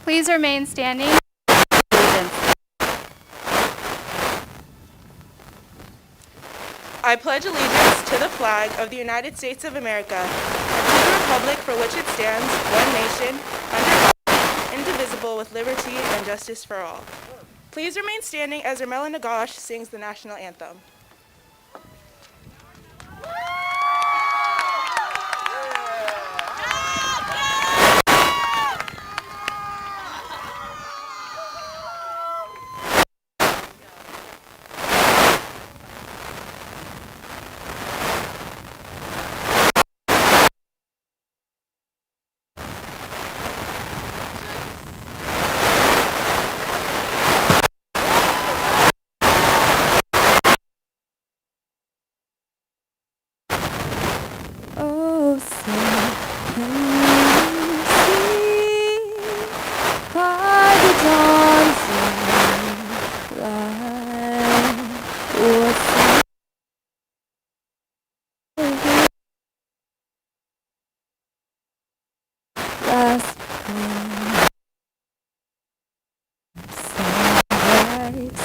Please remain standing. I pledge allegiance to the flag of the United States of America and to the republic for which it stands, one nation, under God, indivisible, with liberty and justice for all. Please remain standing as Ermela Nagash sings the national anthem.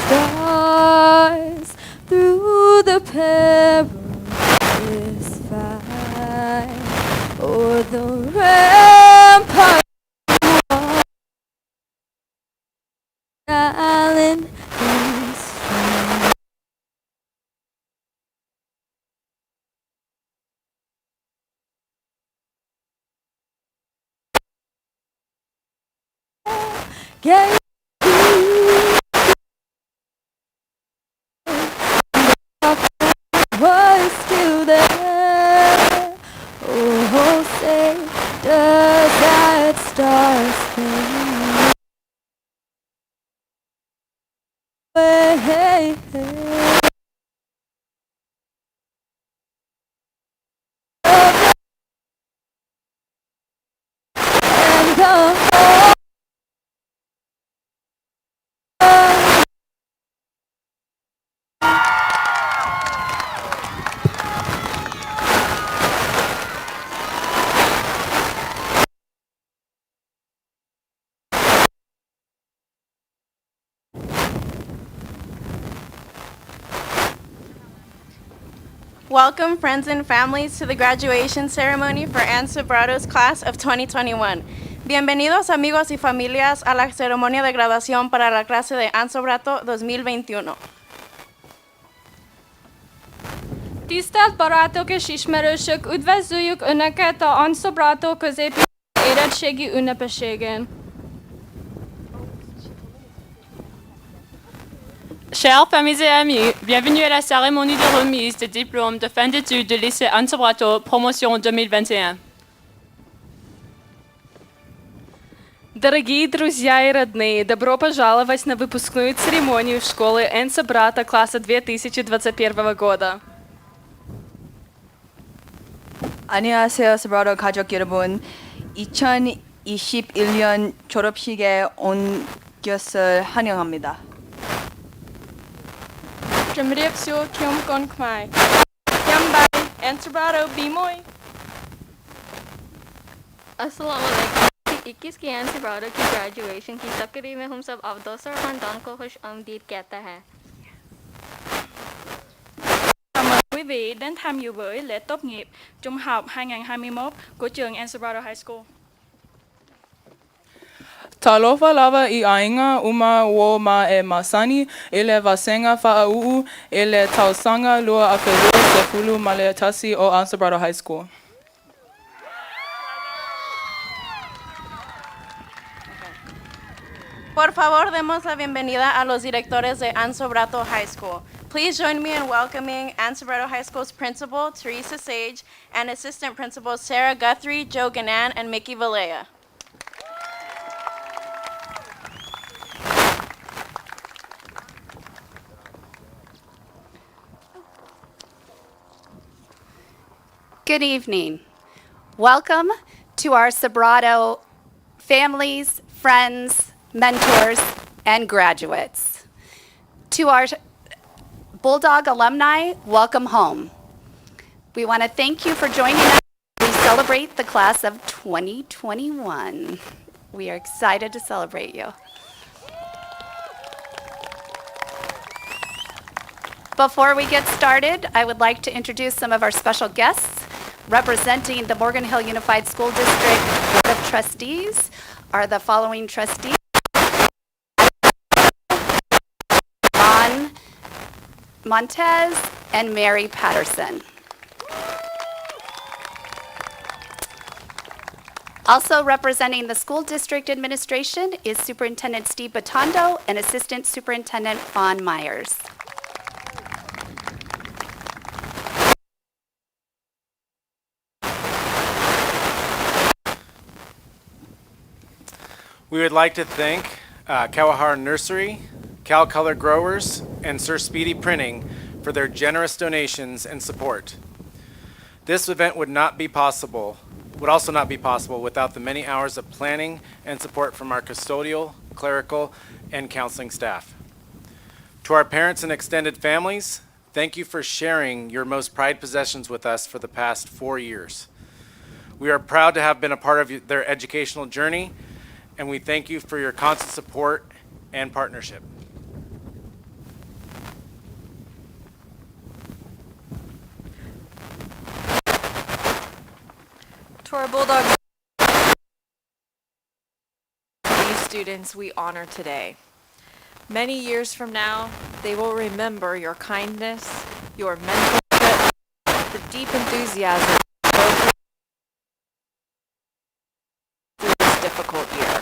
Stars through the perilous fight, o'er the rampart island is strong. Yeah. Was still there. Oh, say, does that star spin away? And the Welcome, friends and families, to the graduation ceremony for Ann Sobrato's class of 2021. Bienvenidos, amigos y familias, a la ceremonia de graduación para la clase de Ann Sobrato 2021. Tisztelt barátok és ismerősök, üdvözöljük Önöket a Ann Sobrato középiskolai érettségi ünnepségén. Chers familles et amis, bienvenue à la cérémonie de remise des diplômes de fin d'études du lycée Ann Sobrato, promotion 2021. Дорогие друзья и родные, добро пожаловать на выпускную церемонию школы Анн Sobrato класса 2021 года. 안녕하세요, Sobrato 가족 여러분. 2021년 졸업식에 온 것을 환영합니다. Jumriapsio Kyum Kon Khmai. Yambay, Ann Sobrato Bimoy. अस्सलामुअलैकुम। 21 की N सोब्रातो की graduation की तकरीब में हम सब अवदोस और खानदान को खुश आमदीद कहता है। Chào mừng quý vị đến tham dự buổi lễ tốt nghiệp trung học 2021 của trường Ann Sobrato High School. Talofa lava I ainga uma wo ma e masani, ele vasenga fa'auu, ele tausanga lua afelua sefulu male tasi o Ann Sobrato High School. Por favor, demos la bienvenida a los directores de Ann Sobrato High School. Please join me in welcoming Ann Sobrato High School's principal, Teresa Sage, and assistant principals Sarah Guthrie, Joe Ganan, and Mickey Valea. Good evening. Welcome to our Sobrato families, friends, mentors, and graduates. To our Bulldog alumni, welcome home. We want to thank you for joining us as we celebrate the class of 2021. We are excited to celebrate you. Before we get started, I would like to introduce some of our special guests. Representing the Morgan Hill Unified School District Board of Trustees are the following trustees: Ron Montez and Mary Patterson. Also representing the school district administration is Superintendent Steve Batondo and Assistant Superintendent Fawn Myers. We would like to thank Kawahara Nursery, Cal Color Growers, and Sir Speedy Printing for their generous donations and support. This event would also not be possible without the many hours of planning and support from our custodial, clerical, and counseling staff. To our parents and extended families, thank you for sharing your most prized possessions with us for the past 4 years. We are proud to have been a part of their educational journey, and we thank you for your constant support and partnership. To our Bulldogs, these students we honor today. Many years from now, they will remember your kindness, your mentorship, the deep enthusiasm through this difficult year.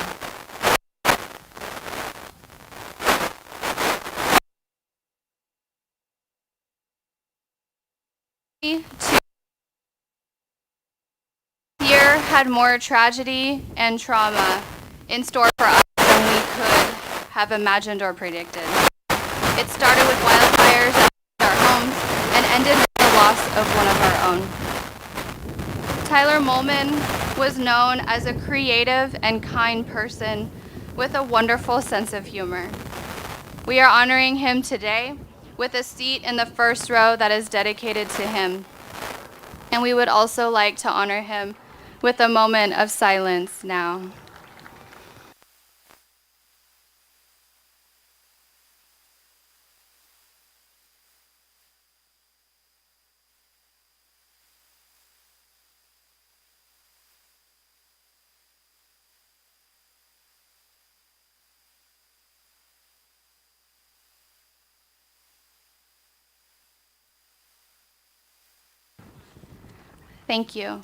Year had more tragedy and trauma in store for us than we could have imagined or predicted. It started with wildfires at our homes and ended with the loss of one of our own. Tyler Molman was known as a creative and kind person with a wonderful sense of humor. We are honoring him today with a seat in the first row that is dedicated to him. And we would also like to honor him with a moment of silence now. Thank you.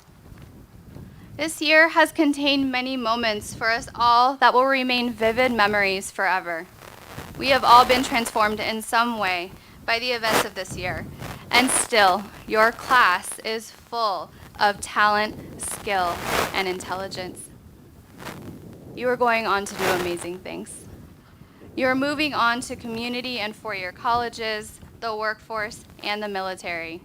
This year has contained many moments for us all that will remain vivid memories forever. We have all been transformed in some way by the events of this year, and still, your class is full of talent, skill, and intelligence. You are going on to do amazing things. You are moving on to community and four-year colleges, the workforce, and the military.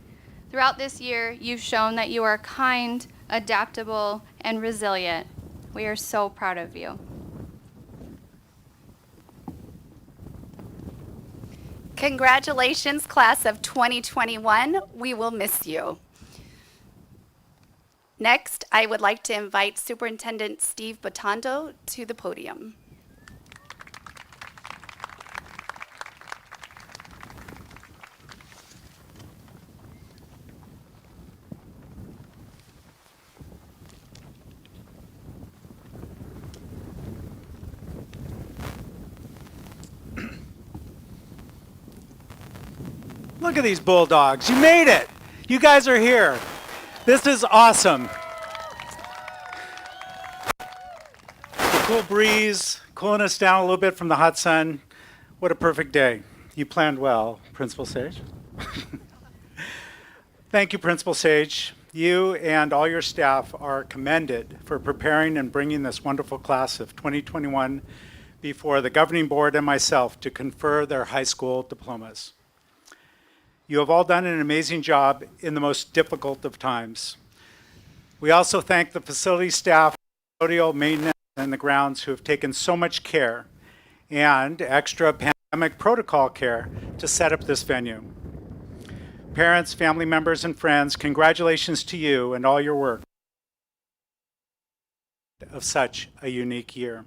Throughout this year, you've shown that you are kind, adaptable, and resilient. We are so proud of you. Congratulations, class of 2021. We will miss you. Next, I would like to invite Superintendent Steve Batondo to the podium. Look at these Bulldogs. You made it. You guys are here. This is awesome. The cool breeze, cooling us down a little bit from the hot sun. What a perfect day. You planned well, Principal Sage. Thank you, Principal Sage. You and all your staff are commended for preparing and bringing this wonderful class of 2021 before the governing board and myself to confer their high school diplomas. You have all done an amazing job in the most difficult of times. We also thank the facility staff, custodial maintenance, and the grounds who have taken so much care and extra pandemic protocol care to set up this venue. Parents, family members, and friends, congratulations to you and all your work. of such a unique year.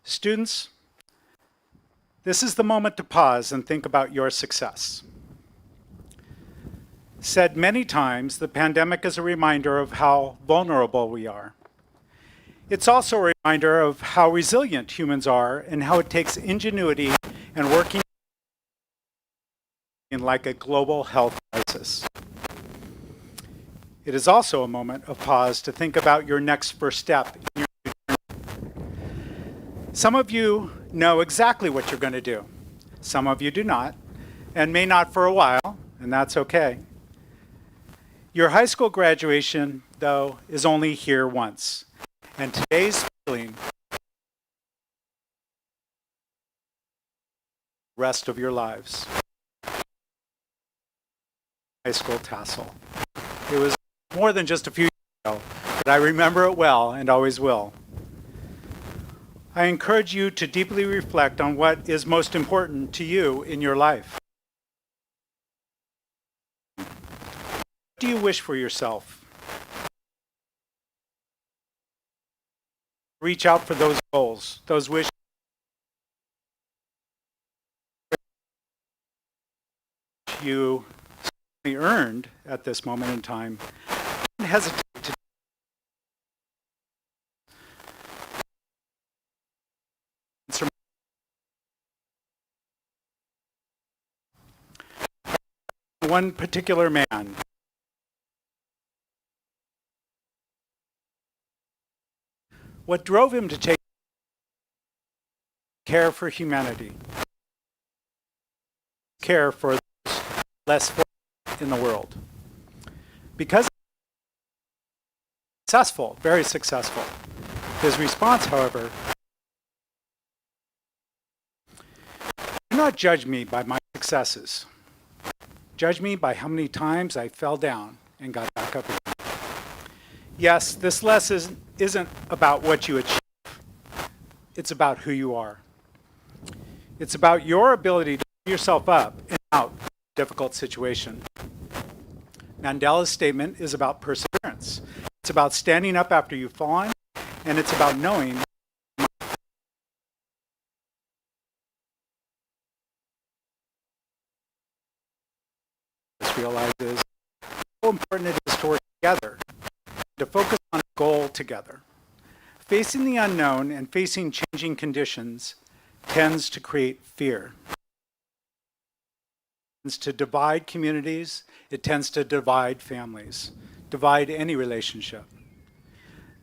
Students, this is the moment to pause and think about your success. Said many times, the pandemic is a reminder of how vulnerable we are. It's also a reminder of how resilient humans are and how it takes ingenuity and working in like a global health crisis. It is also a moment of pause to think about your next first step in your journey. Some of you know exactly what you're going to do. Some of you do not, and may not for a while, and that's okay. Your high school graduation, though, is only here once, and today's feeling the rest of your lives. High school Tassel. It was more than just a few years ago, but I remember it well and always will. I encourage you to deeply reflect on what is most important to you in your life. What do you wish for yourself? Reach out for those goals, those wishes you certainly earned at this moment in time. Don't hesitate to one particular man. What drove him to take care for humanity, care for those less fortunate in the world? Because successful, very successful. His response, however, do not judge me by my successes. Judge me by how many times I fell down and got back up again. Yes, this lesson isn't about what you achieve. It's about who you are. It's about your ability to pull yourself up and out of a difficult situation. Mandela's statement is about perseverance. It's about standing up after you've fallen, and it's about knowing realizes how important it is to work together, to focus on a goal together. Facing the unknown and facing changing conditions tends to create fear. It tends to divide communities, it tends to divide families, divide any relationship.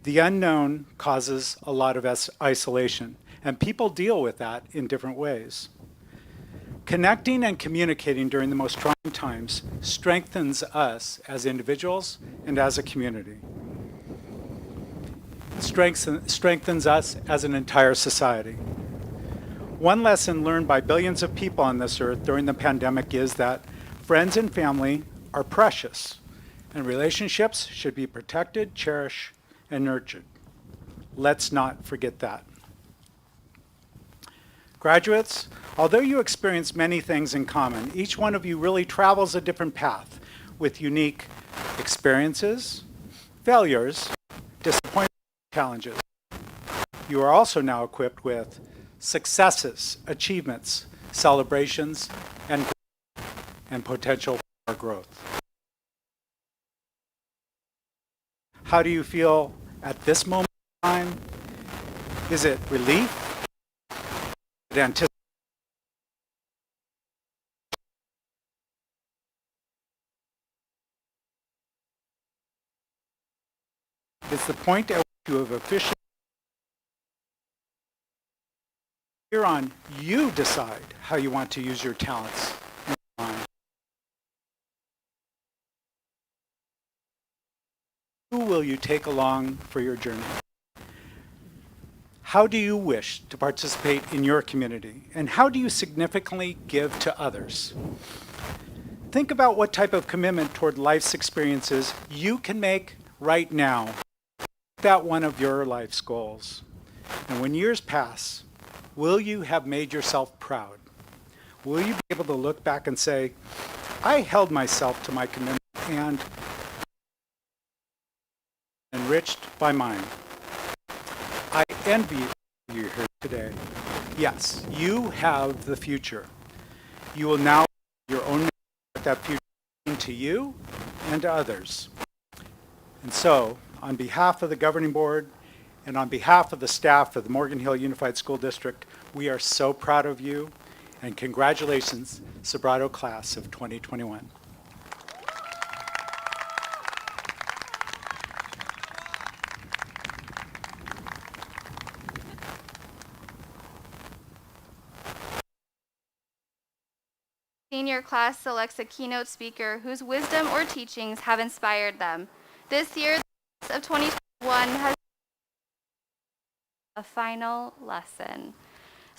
The unknown causes a lot of isolation, and people deal with that in different ways. Connecting and communicating during the most trying times strengthens us as individuals and as a community. It strengthens us as an entire society. One lesson learned by billions of people on this earth during the pandemic is that friends and family are precious, and relationships should be protected, cherished, and nurtured. Let's not forget that. Graduates, although you experience many things in common, each one of you really travels a different path with unique experiences, failures, disappointments, challenges. You are also now equipped with successes, achievements, celebrations, and potential for growth. How do you feel at this moment in time? Is it relief? Is the point at which you have officially here on you decide how you want to use your talents and mind. Who will you take along for your journey? How do you wish to participate in your community? And how do you significantly give to others? Think about what type of commitment toward life's experiences you can make right now. Make that one of your life's goals. And when years pass, will you have made yourself proud? Will you be able to look back and say, I held myself to my commitment and enriched by mine. I envy you here today. Yes, you have the future. You will now your own what that future means to you and to others. And so, on behalf of the governing board and on behalf of the staff of the Morgan Hill Unified School District, we are so proud of you, and congratulations, Sobrato class of 2021. Senior class selects a keynote speaker whose wisdom or teachings have inspired them. This year, the class of 2021 has a final lesson.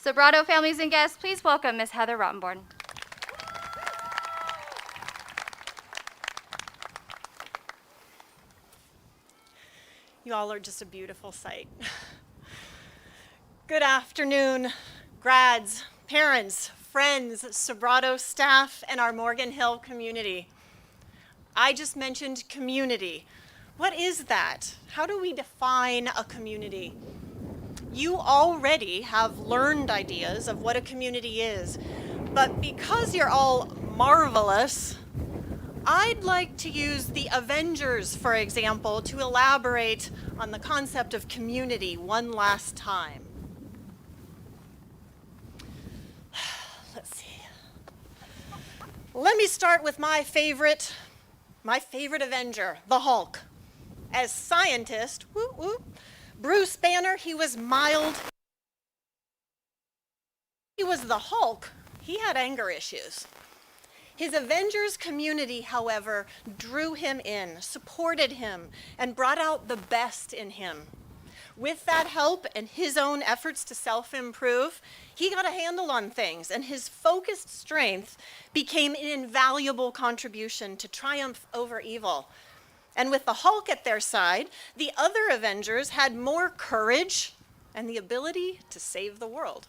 Sobrato families and guests, please welcome Ms. Heather Rottenborn. You all are just a beautiful sight. Good afternoon, grads, parents, friends, Sobrato staff, and our Morgan Hill community. I just mentioned community. What is that? How do we define a community? You already have learned ideas of what a community is, but because you're all marvelous, I'd like to use the Avengers, for example, to elaborate on the concept of community one last time. Let's see. Let me start with my favorite Avenger, the Hulk. As scientist, Bruce Banner, he was mild. He was the Hulk. He had anger issues. His Avengers community, however, drew him in, supported him, and brought out the best in him. With that help and his own efforts to self-improve, he got a handle on things, and his focused strength became an invaluable contribution to triumph over evil. And with the Hulk at their side, the other Avengers had more courage and the ability to save the world.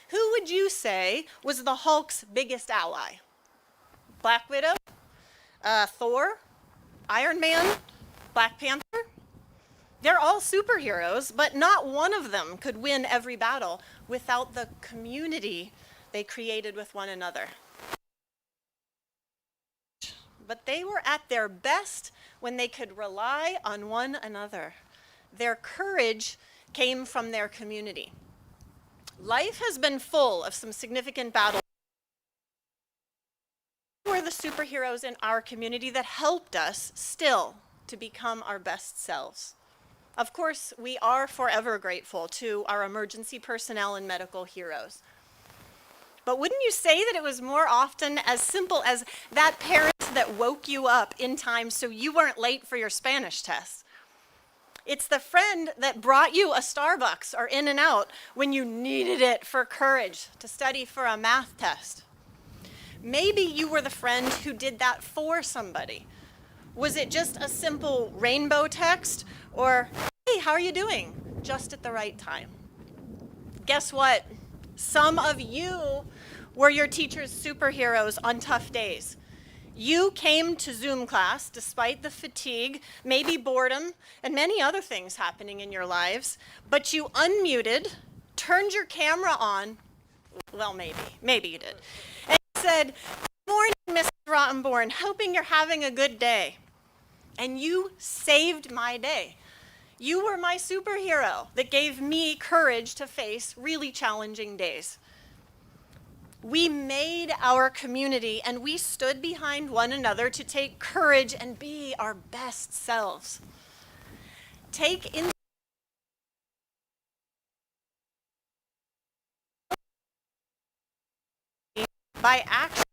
Who would you say was the Hulk's biggest ally? Black Widow? Thor? Iron Man? Black Panther? They're all superheroes, but not one of them could win every battle without the community they created with one another. But they were at their best when they could rely on one another. Their courage came from their community. Life has been full of some significant battles. Who are the superheroes in our community that helped us still to become our best selves? Of course, we are forever grateful to our emergency personnel and medical heroes. But wouldn't you say that it was more often as simple as that parent that woke you up in time so you weren't late for your Spanish test? It's the friend that brought you a Starbucks or In-N-Out when you needed it for courage to study for a math test. Maybe you were the friend who did that for somebody. Was it just a simple rainbow text or, hey, how are you doing? Just at the right time. Guess what? Some of you were your teacher's superheroes on tough days. You came to Zoom class despite the fatigue, maybe boredom, and many other things happening in your lives, but you unmuted, turned your camera on, well, maybe you did, and said, "Good morning, Mrs. Rottenborn, hoping you're having a good day." And you saved my day. You were my superhero that gave me courage to face really challenging days. We made our community and we stood behind one another to take courage and be our best selves. Take in by action.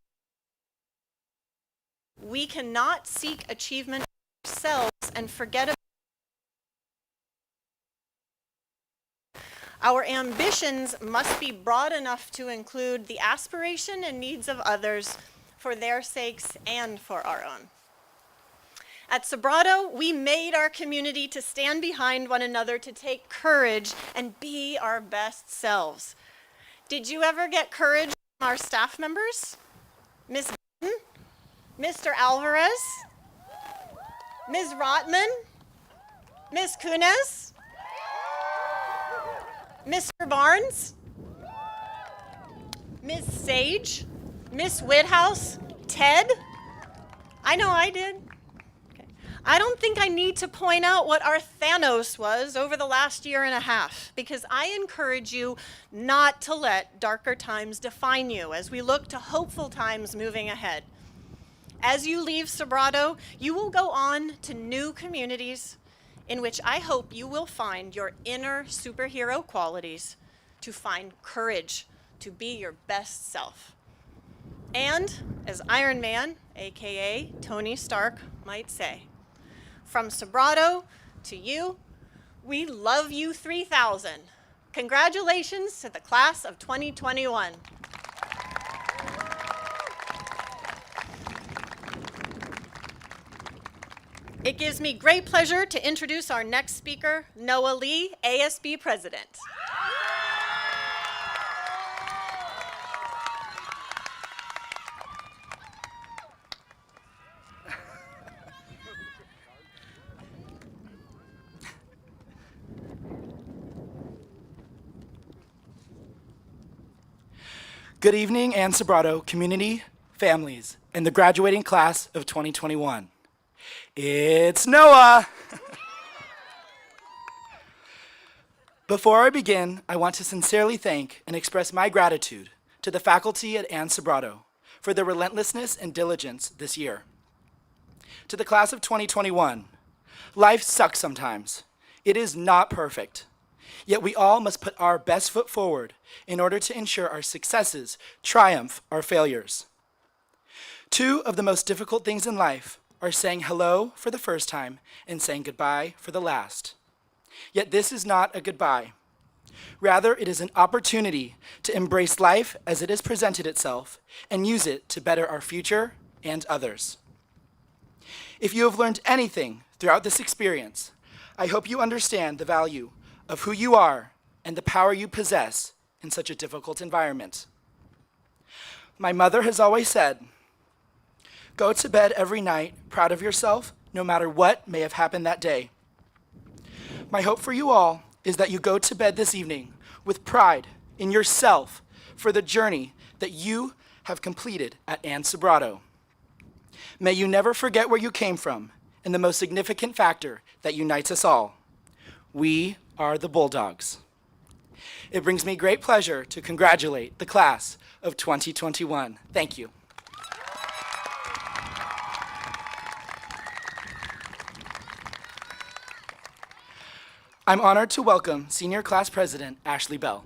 We cannot seek achievement ourselves and forget about our ambitions must be broad enough to include the aspiration and needs of others for their sakes and for our own. At Sobrato, we made our community to stand behind one another, to take courage and be our best selves. Did you ever get courage from our staff members? Ms. Button? Mr. Alvarez? Ms. Rotman? Miss Kunes, Mr. Barnes, Miss Sage, Miss Whithouse, Ted. I know I did. Okay. I don't think I need to point out what our Thanos was over the last year and a half, because I encourage you not to let darker times define you as we look to hopeful times moving ahead. As you leave Sobrato, you will go on to new communities in which I hope you will find your inner superhero qualities, to find courage to be your best self. And as Iron Man, aka Tony Stark, might say, from Sobrato to you, we love you 3000. Congratulations to the class of 2021. It gives me great pleasure to introduce our next speaker, Noah Lee, ASB President. Good evening, Ann Sobrato community, families, and the graduating class of 2021. It's Noah! Before I begin, I want to sincerely thank and express my gratitude to the faculty at Ann Sobrato for their relentlessness and diligence this year. To the class of 2021, life sucks sometimes. It is not perfect. Yet we all must put our best foot forward in order to ensure our successes triumph our failures. Two of the most difficult things in life are saying hello for the first time and saying goodbye for the last. Yet this is not a goodbye. Rather, it is an opportunity to embrace life as it has presented itself and use it to better our future and others. If you have learned anything throughout this experience, I hope you understand the value of who you are and the power you possess in such a difficult environment. My mother has always said, go to bed every night proud of yourself, no matter what may have happened that day. My hope for you all is that you go to bed this evening with pride in yourself for the journey that you have completed at Ann Sobrato. May you never forget where you came from and the most significant factor that unites us all. We are the Bulldogs. It brings me great pleasure to congratulate the class of 2021. Thank you. I'm honored to welcome Senior Class President Ashley Bell.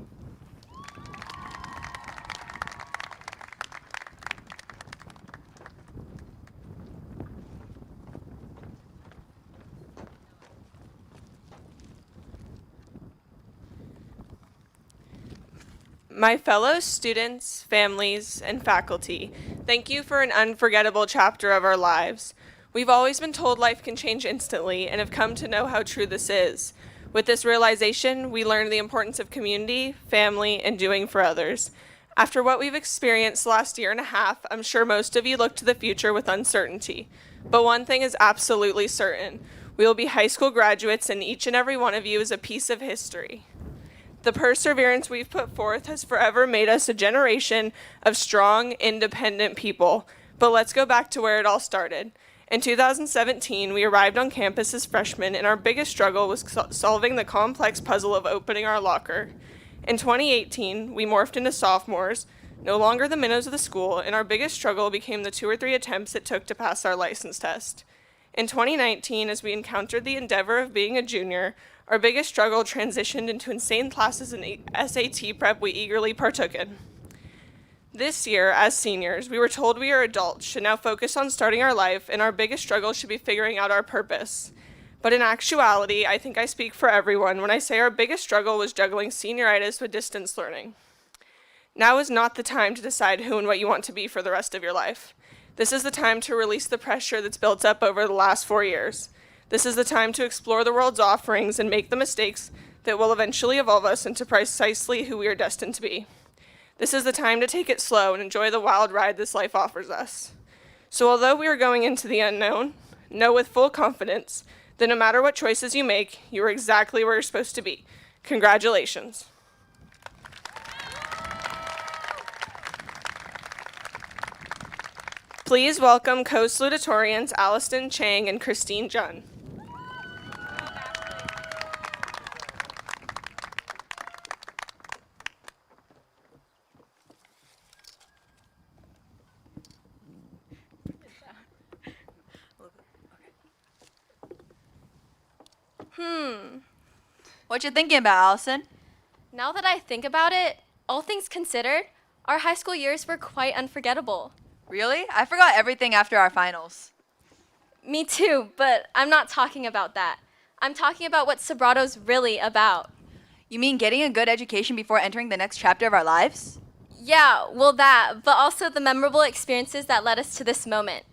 My fellow students, families, and faculty, thank you for an unforgettable chapter of our lives. We've always been told life can change instantly and have come to know how true this is. With this realization, we learned the importance of community, family, and doing for others. After what we've experienced the last year and a half, I'm sure most of you look to the future with uncertainty. But one thing is absolutely certain. We will be high school graduates, and each and every one of you is a piece of history. The perseverance we've put forth has forever made us a generation of strong, independent people. But let's go back to where it all started. In 2017, we arrived on campus as freshmen, and our biggest struggle was solving the complex puzzle of opening our locker. In 2018, we morphed into sophomores, no longer the minnows of the school, and our biggest struggle became the 2 or 3 attempts it took to pass our license test. In 2019, as we encountered the endeavor of being a junior, our biggest struggle transitioned into insane classes in SAT prep we eagerly partook in. This year, as seniors, we were told we are adults, should now focus on starting our life, and our biggest struggle should be figuring out our purpose. But in actuality, I think I speak for everyone when I say our biggest struggle was juggling senioritis with distance learning. Now is not the time to decide who and what you want to be for the rest of your life. This is the time to release the pressure that's built up over the last 4 years. This is the time to explore the world's offerings and make the mistakes that will eventually evolve us into precisely who we are destined to be. This is the time to take it slow and enjoy the wild ride this life offers us. So although we are going into the unknown, know with full confidence then no matter what choices you make, you are exactly where you're supposed to be. Congratulations. Please welcome co-salutatorians Alliston Chang and Christine Jun. What you thinking about, Allison? Now that I think about it, all things considered, our high school years were quite unforgettable. Really? I forgot everything after our finals. Me too, but I'm not talking about that. I'm talking about what Sobrato's really about. You mean getting a good education before entering the next chapter of our lives? Yeah, well that, but also the memorable experiences that led us to this moment.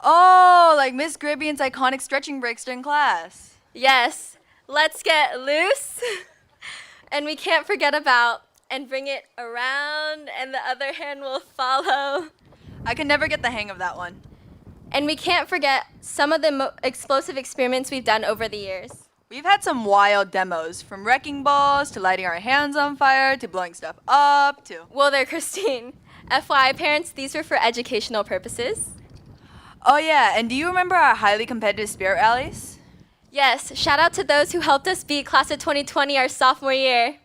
Oh, like Miss Gribbian's iconic stretching breaks during class. Yes, let's get loose. And we can't forget about, and bring it around, and the other hand will follow. I can never get the hang of that one. And we can't forget some of the explosive experiments we've done over the years. We've had some wild demos, from wrecking balls, to lighting our hands on fire, to blowing stuff up, to... Well there, Christine. FYI parents, these were for educational purposes. Oh yeah, and do you remember our highly competitive spirit rallies? Yes, shout out to those who helped us beat class of 2020 our sophomore year.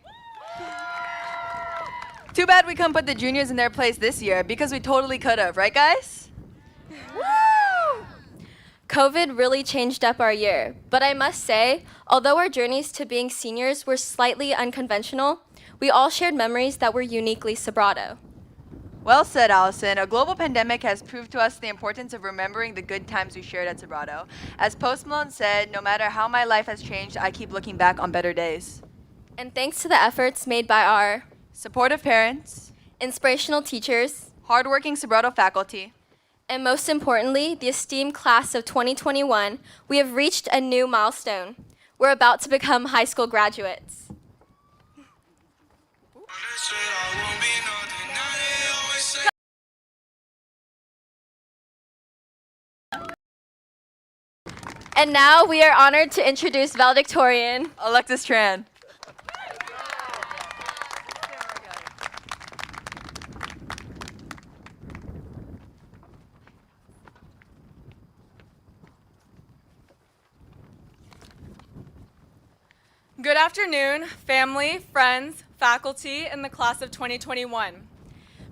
Too bad we couldn't put the juniors in their place this year, because we totally could have, right guys? Woo! COVID really changed up our year, but I must say, although our journeys to being seniors were slightly unconventional, we all shared memories that were uniquely Sobrato. Well said, Allison. A global pandemic has proved to us the importance of remembering the good times we shared at Sobrato. As Post Malone said, no matter how my life has changed, I keep looking back on better days. And thanks to the efforts made by our supportive parents, inspirational teachers, hardworking Sobrato faculty, and most importantly, the esteemed class of 2021, we have reached a new milestone. We're about to become high school graduates. And now we are honored to introduce Valedictorian Alexis Tran. Good afternoon, family, friends, faculty, and the class of 2021.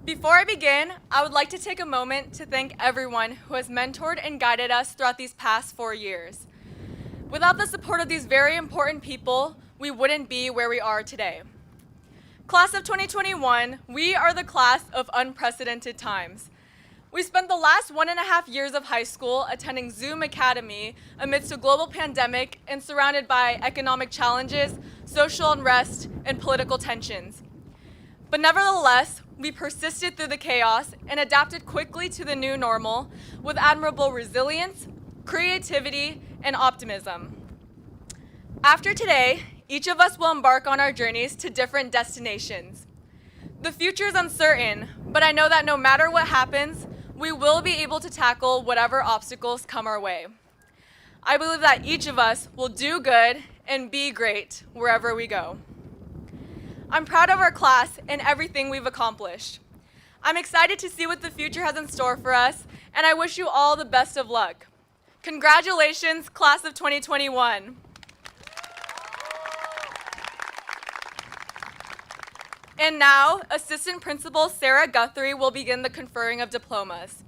Before I begin, I would like to take a moment to thank everyone who has mentored and guided us throughout these past 4 years. Without the support of these very important people, we wouldn't be where we are today. Class of 2021, we are the class of unprecedented times. We spent the last 1.5 years of high school attending Zoom Academy amidst a global pandemic and surrounded by economic challenges, social unrest, and political tensions. But nevertheless, we persisted through the chaos and adapted quickly to the new normal with admirable resilience, creativity, and optimism. After today, each of us will embark on our journeys to different destinations. The future is uncertain, but I know that no matter what happens, we will be able to tackle whatever obstacles come our way. I believe that each of us will do good and be great wherever we go. I'm proud of our class and everything we've accomplished. I'm excited to see what the future has in store for us, and I wish you all the best of luck. Congratulations, class of 2021. And now, Assistant Principal Sarah Guthrie will begin the conferring of diplomas.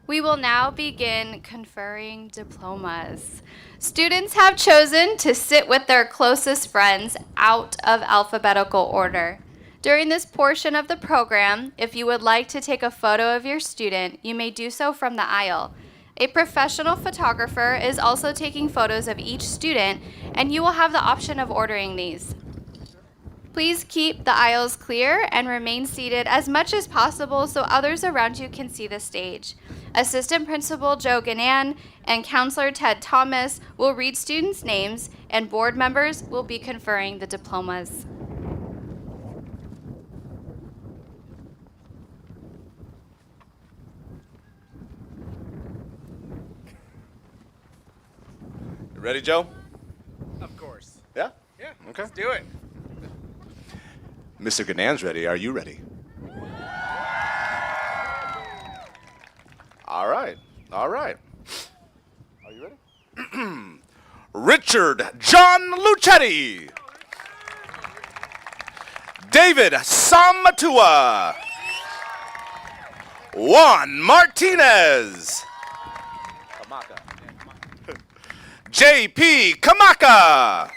We will now begin conferring diplomas. Students have chosen to sit with their closest friends out of alphabetical order. During this portion of the program, if you would like to take a photo of your student, you may do so from the aisle. A professional photographer is also taking photos of each student, and you will have the option of ordering these. Please keep the aisles clear and remain seated as much as possible so others around you can see the stage. Assistant Principal Joe Ganan and Counselor Ted Thomas will read students' names, and board members will be conferring the diplomas. Ready, Joe? Of course. Yeah? Yeah. Okay. Let's do it. Mr. Ganan's ready. Are you ready? All right. All right. Are you ready? Richard John Lucetti. David Samatua. Juan Martinez. J.P. Kamaka.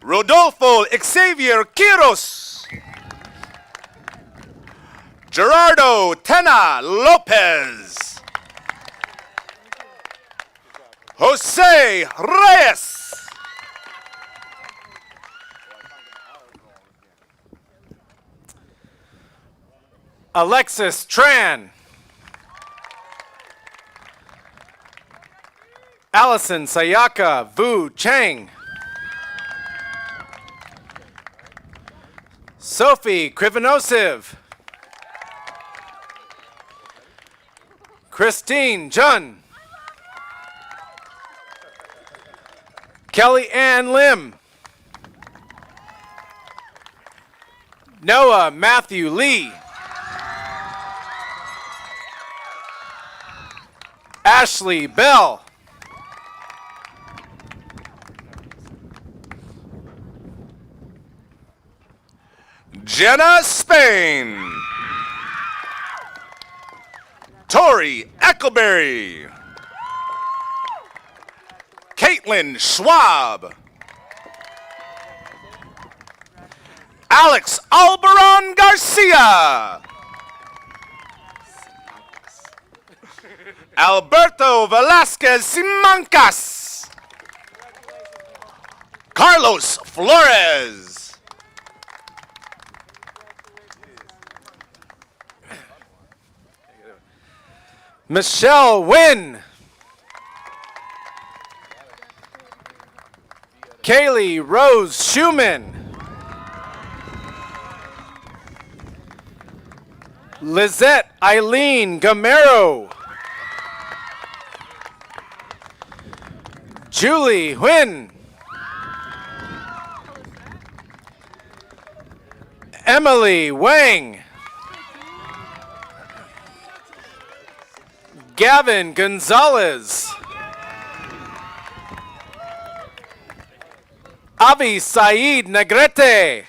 Rodolfo Xavier Quiros. Gerardo Tena Lopez. Jose Reyes. Alexis Tran. Allison Sayaka Vu Chang. Sophie Krivanosiv. Christine Jun. Kelly Ann Lim. Noah Matthew Lee. Ashley Bell. Jenna Spain. Tori Eckleberry. Caitlin Schwab. Alex Alberon Garcia. Alberto Velasquez Simancas. Carlos Flores. Michelle Wynn. Kaylee Rose Schumann. Lizette Eileen Gamero. Julie Huynh. Emily Wang. Gavin Gonzalez. Avi Saeed Negrete.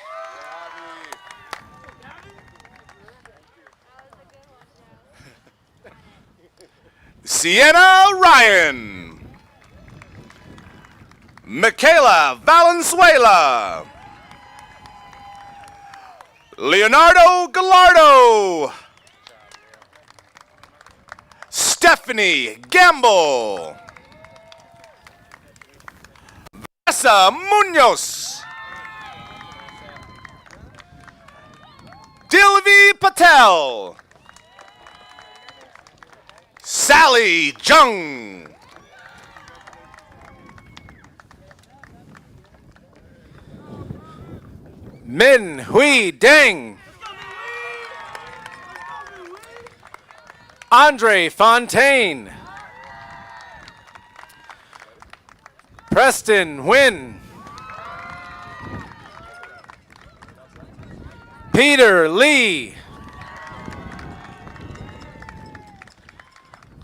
Sienna Ryan. Michaela Valenzuela. Leonardo Gallardo. Stephanie Gamble. Vanessa Munoz. Dilvi Patel. Sally Jung. Min Hui Deng. Andre Fontaine. Preston Nguyen. Peter Lee.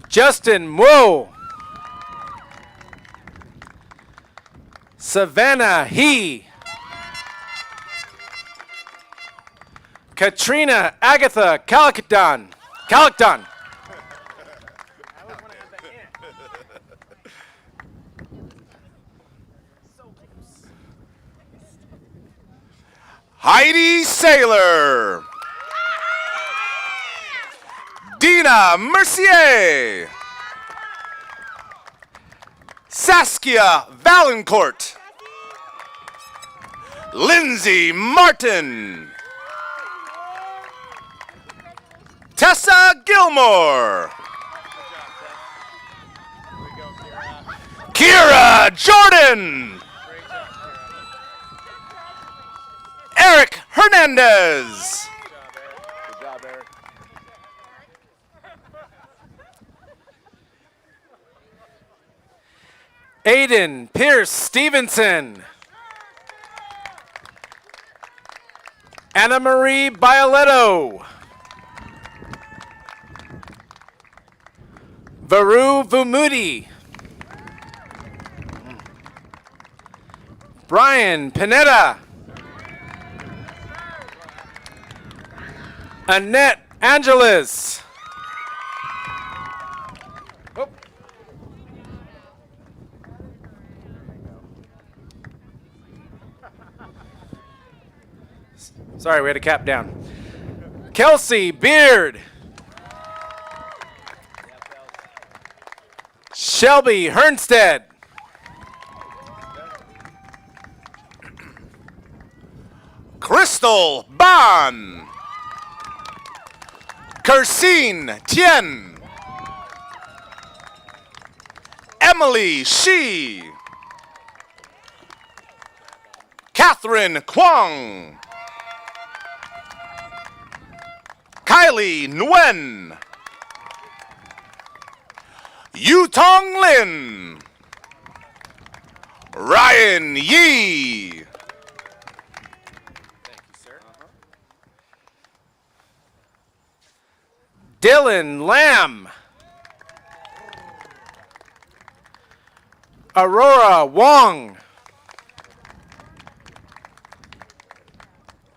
Justin Wu. Savannah He. Katrina Agatha Calicton. Heidi Saylor. Dina Mercier. Saskia Valancourt. Lindsay Martin. Tessa Gilmore. Kira Jordan. Eric Hernandez. Good job, Eric. Aiden Pierce Stevenson. Anna Marie Bioletto. Varu Vumudi. Brian Panetta. Annette Angelis. Oh. Sorry, we had a cap down. Kelsey Beard. Shelby Hernstead. Crystal Ban. Kersine Tien. Emily Shi. Catherine Kwong. Kylie Nguyen. Yutong Lin. Ryan Yee. Dylan Lamb. Aurora Wong.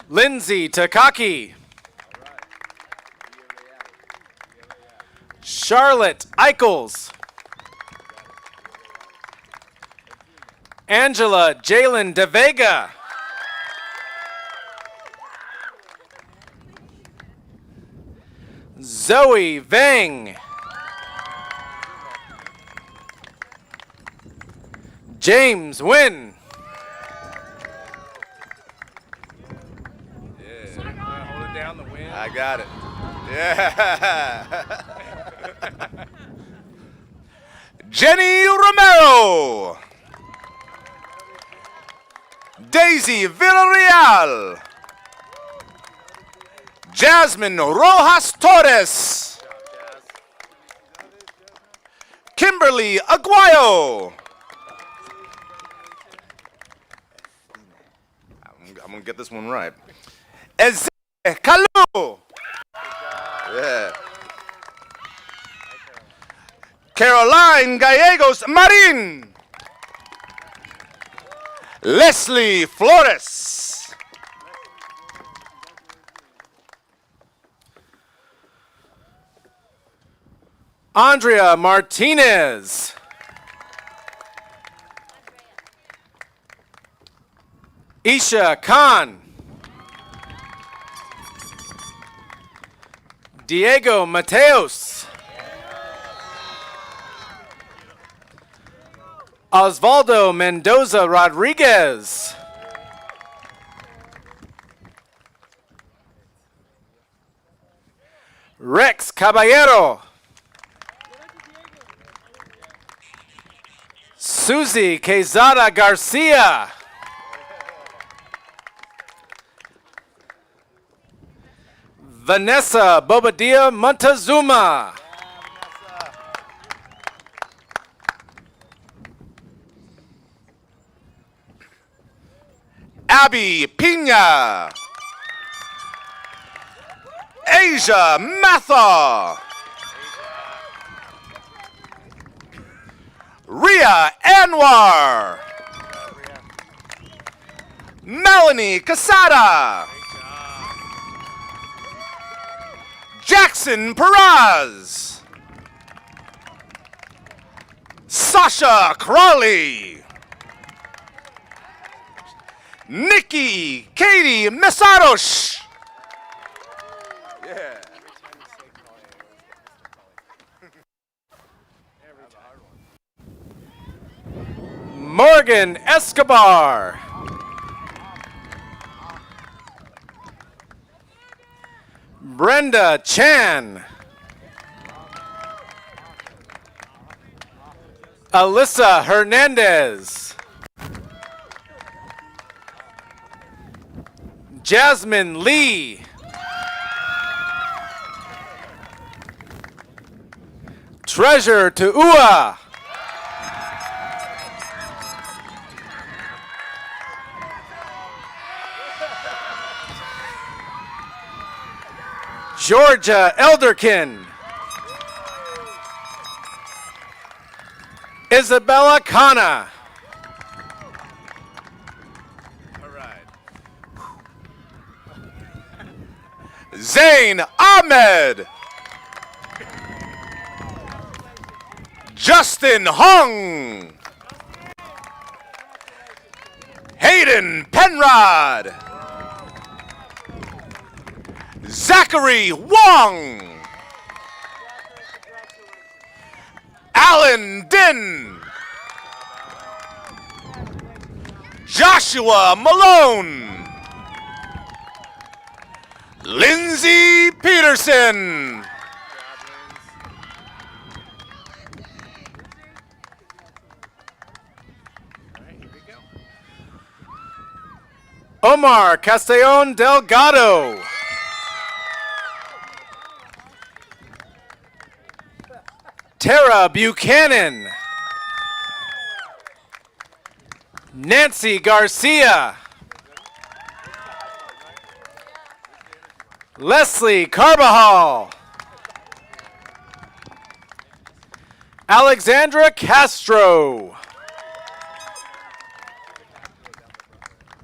Lindsay Takaki. Charlotte Eichels. Angela Jalen De Vega. Zoe Vang. James Wynn. Hold it down, the wind. I got it. Yeah. Jenny Romero. Daisy Villarreal. Jasmine Rojas Torres. Kimberly Aguayo. I'm going to get this one right. Eze Kalu. Yeah. Caroline Gallegos Marin. Leslie Flores. Andrea Martinez. Isha Khan. Diego Mateos. Osvaldo Mendoza Rodriguez. Rex Caballero. Susie Quezada Garcia. Vanessa Bobadilla Montezuma. Abby Pina. Asia Matha. Ria Anwar. Melanie Casada. Jackson Perez. Sasha Crawley. Nikki Katie Mesaros. Yeah. Morgan Escobar. Brenda Chan. Alyssa Hernandez. Jasmine Lee. Treasure to Ua. Georgia Elderkin. Isabella Kana. All right. Zain Ahmed. Justin Hung. Hayden Penrod. Zachary Wong. Alan Din. Joshua Malone. Lindsay Peterson. Omar Castellon Delgado. Tara Buchanan. Nancy Garcia. Leslie Carbajal. Alexandra Castro.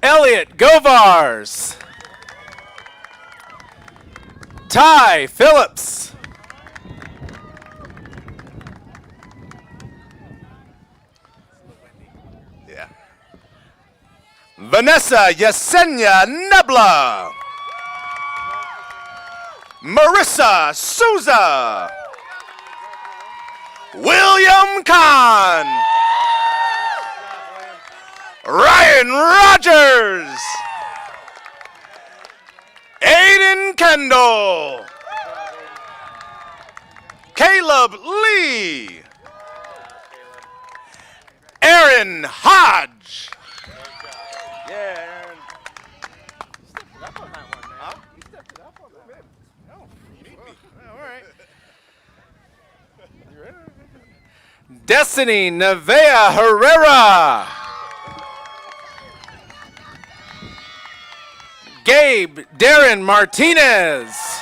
Elliot Govars. Ty Phillips. Yeah. Vanessa Yesenia Nebla. Marissa Souza. William Kahn. Ryan Rogers. Aiden Kendall. Caleb Lee. Aaron Hodge. Yeah, Aaron. You stepped it up on that one, man. Huh? You stepped it up on that. No, you beat me. All right. You ready? Destiny Nevea Herrera. Gabe Darren Martinez.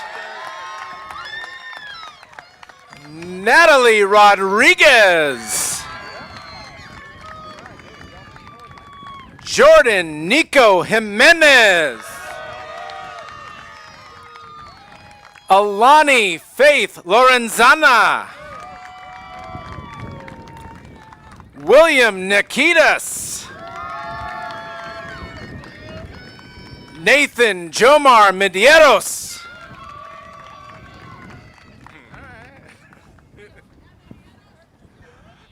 Natalie Rodriguez. Jordan Nico Jimenez. Alani Faith Lorenzana. William Nikitas. Nathan Jomar Medieros.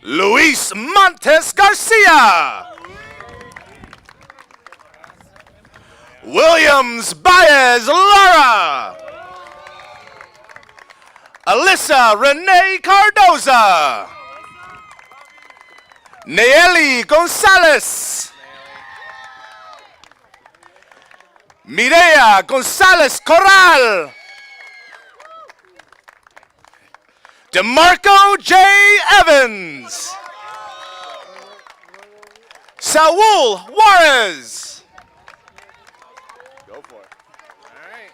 Luis Montes Garcia. Williams Baez Lara. Alyssa Renee Cardoza. Nayeli Gonzalez. Mireya Gonzalez Corral. DeMarco J. Evans. Saul Juarez. Go for it. All right.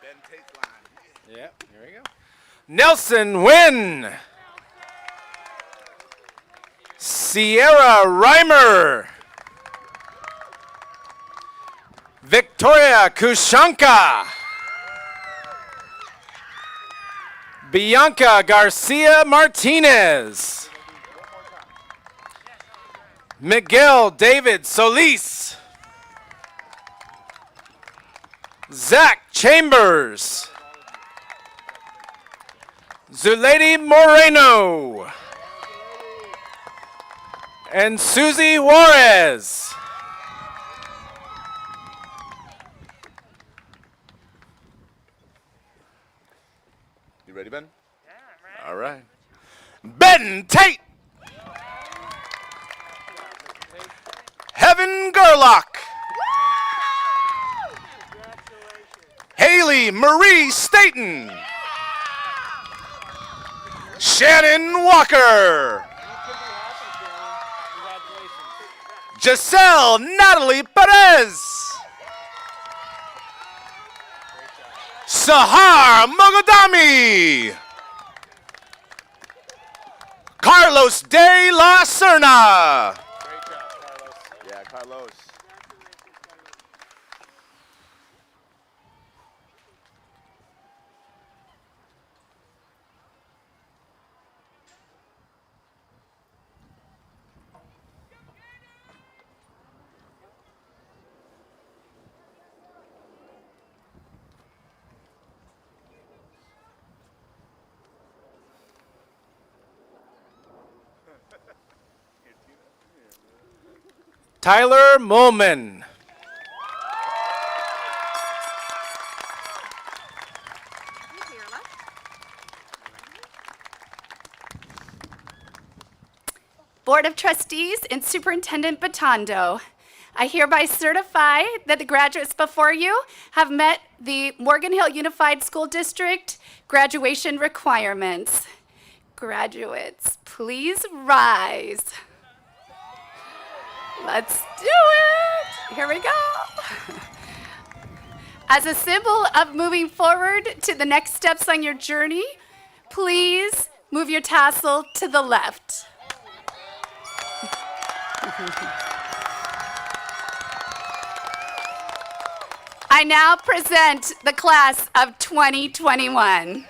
Ben Tate's line. Yep, here we go. Nelson Wynn. Sierra Reimer. Victoria Kushanka. Bianca Garcia Martinez. Miguel David Solis. Zach Chambers. Zulady Moreno. And Susie Juarez. You ready, Ben? Yeah, I'm ready. All right. Ben Tate. Heaven Gerlach. Haley Marie Staten. Shannon Walker. Giselle Natalie Perez. Sahar Mogodami. Carlos de la Serna. Great job, Carlos. Yeah, Carlos. Tyler Molman. Board of Trustees and Superintendent Batondo, I hereby certify that the graduates before you have met the Morgan Hill Unified School District graduation requirements. Graduates, please rise. Let's do it. Here we go. As a symbol of moving forward to the next steps on your journey, please move your tassel to the left. I now present the class of 2021.